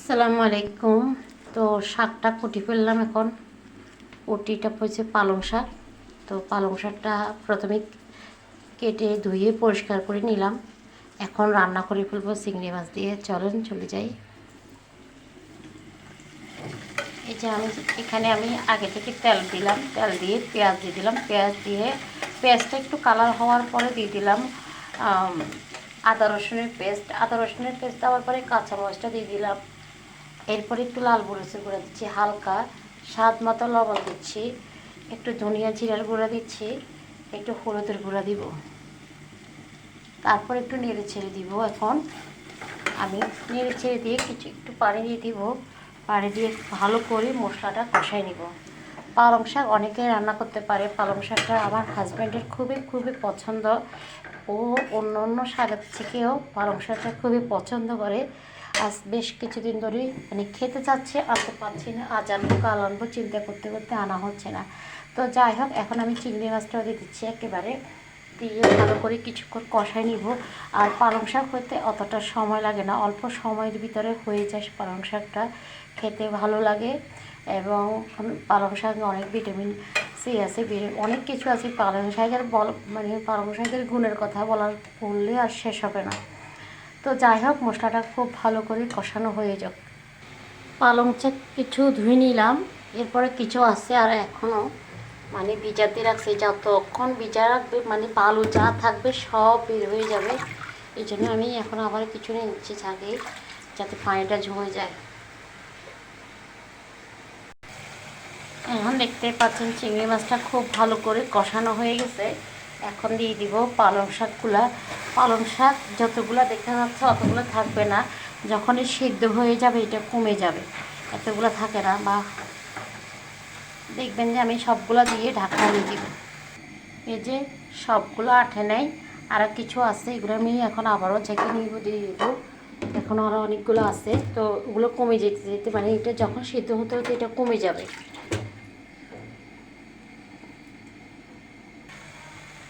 আসসালামু আলাইকুম। তো শাকটা কুটি ফেললাম। এখন কুটিটা হচ্ছে পালং শাক। তো পালং শাকটা প্রথমে কেটে ধুয়ে পরিষ্কার করে নিলাম। এখন রান্না করে ফেলবো চিংড়ি মাছ দিয়ে। চলেন চলে যাই। এই যে আমি আগে থেকে তেল দিলাম, তেল দিয়ে পেঁয়াজ দিয়ে দিলাম। পেঁয়াজটা একটু কালার হওয়ার পরে দিয়ে দিলাম আদা রসুনের পেস্ট দেওয়ার পরে কাঁচামরিচটা দিয়ে দিলাম। এরপরে একটু লাল মরিচের গুঁড়া দিচ্ছি, হালকা স্বাদ মতো লবণ দিচ্ছি, একটু ধনিয়া জিরার গুঁড়া দিচ্ছি, একটু হলুদের গুঁড়া দিব। তারপর একটু নেড়ে ছেড়ে দিব। এখন আমি নেড়ে ছেড়ে দিয়ে একটু পানি দিয়ে দিব। পানি দিয়ে ভালো করে মশলাটা কষাই নিব। পালং শাক অনেকেই রান্না করতে পারে। পালং শাকটা আমার হাজব্যান্ডের খুবই পছন্দ। ও অন্য অন্য শাকের থেকেও পালং শাকটা খুবই পছন্দ করে। আজ বেশ কিছুদিন ধরেই খেতে চাচ্ছে, আনতে পারছি না। আজ আনবো কাল আনবো চিন্তা করতে করতে আনা হচ্ছে না। তো যাই হোক, এখন আমি চিংড়ি মাছটাও দিয়ে দিচ্ছি। একেবারে দিয়ে ভালো করে কিছুক্ষণ কষাই নিব। আর পালং শাক হতে অতটা সময় লাগে না, অল্প সময়ের ভিতরে হয়ে যায়। পালং শাকটা খেতে ভালো লাগে এবং পালং শাকে অনেক ভিটামিন সি আছে, অনেক কিছু আছে। পালং শাকের পালং শাকের গুণের কথা বললে আর শেষ হবে না। তো যাই হোক, মশলাটা খুব ভালো করে কষানো হয়ে যাক। পালং শাক কিছু ধুয়ে নিলাম। এরপরে কিছু আছে আর এখনও ভিজাতে রাখছি। যতক্ষণ ভিজা রাখবে বালু যা থাকবে সব বের হয়ে যাবে। এই জন্য আমি এখন আবার কিছু নিয়ে নিচ্ছি ছাগে, যাতে পানিটা ঝরে যায়। এখন দেখতে পাচ্ছেন চিংড়ি মাছটা খুব ভালো করে কষানো হয়ে গেছে। এখন দিয়ে দিব পালং শাকগুলা। পালং শাক যতগুলা দেখা যাচ্ছে অতগুলো থাকবে না, যখনই সিদ্ধ হয়ে যাবে এটা কমে যাবে, এতগুলো থাকে না। বা দেখবেন যে আমি সবগুলো দিয়ে ঢাকা দিয়ে দিব। এই যে সবগুলো আঠে নেই, আর কিছু আছে, এগুলো আমি এখন আবারও ছেঁকে নিব, দিয়ে দিব। এখন আরও অনেকগুলো আছে, তো ওগুলো কমে যেতে যেতে এটা যখন সিদ্ধ হতে হতে এটা কমে যাবে।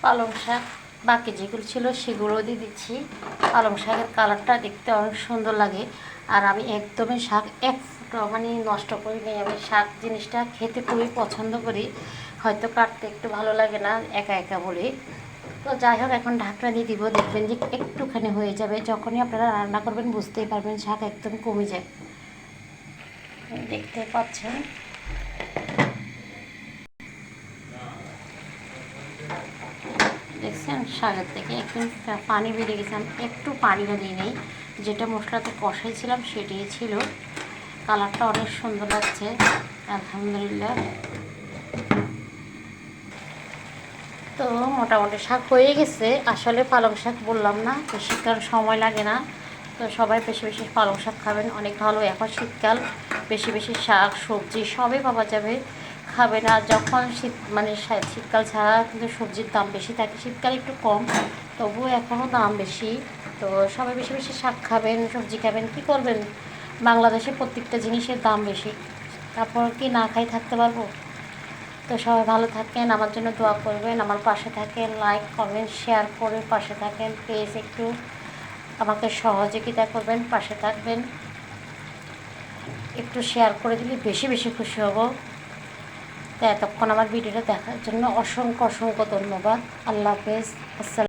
পালং শাক বাকি যেগুলো ছিল সেগুলো দিয়ে দিচ্ছি। পালং শাকের কালারটা দেখতে অনেক সুন্দর লাগে। আর আমি একদমই শাক এক ফুটো নষ্ট করি নি। আমি শাক জিনিসটা খেতে খুবই পছন্দ করি, হয়তো কাটতে একটু ভালো লাগে না একা একা বলে। তো যাই হোক, এখন ঢাকনা দিয়ে দিব। দেখবেন যে একটুখানি হয়ে যাবে। যখনই আপনারা রান্না করবেন বুঝতেই পারবেন শাক একদম কমে যায়। দেখতে পাচ্ছেন দেখছেন শাকের থেকে একটু পানি বেরিয়ে গেছে। আমি একটু পানিও দিই নেই, যেটা মশলাতে কষাইছিলাম সেটাই ছিল। কালারটা অনেক সুন্দর লাগছে, আলহামদুলিল্লাহ। তো মোটামুটি শাক হয়ে গেছে। আসলে পালং শাক বললাম না বেশিক্ষণ সময় লাগে না। তো সবাই বেশি বেশি পালং শাক খাবেন, অনেক ভালো। এখন শীতকাল, বেশি বেশি শাক সবজি সবই পাওয়া যাবে। খাবেন। আর যখন শীতকাল ছাড়া কিন্তু সবজির দাম বেশি থাকে, শীতকাল একটু কম, তবুও এখনও দাম বেশি। তো সবাই বেশি বেশি শাক খাবেন, সবজি খাবেন। কী করবেন, বাংলাদেশে প্রত্যেকটা জিনিসের দাম বেশি, তারপর কি না খাই থাকতে পারবো? তো সবাই ভালো থাকেন, আমার জন্য দোয়া করবেন, আমার পাশে থাকেন, লাইক কমেন্ট শেয়ার করে পাশে থাকেন। প্লিজ একটু আমাকে সহযোগিতা করবেন, পাশে থাকবেন। একটু শেয়ার করে দিলে বেশি বেশি খুশি হব। তো এতক্ষণ আমার ভিডিওটা দেখার জন্য অসংখ্য ধন্যবাদ। আল্লাহ হাফেজ। আসসালাম।